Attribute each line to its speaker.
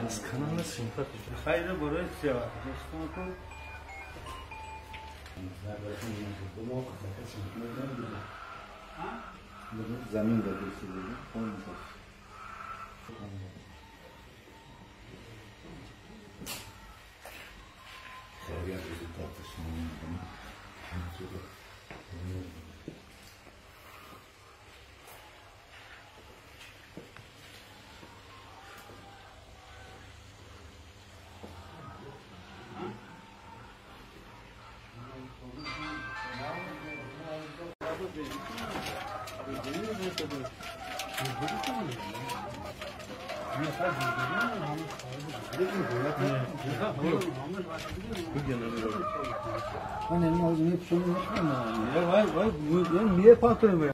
Speaker 1: دست کنم سیمپاتیش
Speaker 2: خیلی برای سیاه دستم کن
Speaker 3: زمین داده سیدی خون میخواست خیلی از رزultatش نمیدونم
Speaker 2: من این موضوع میپسونم میکنم. یا وای میه پاتر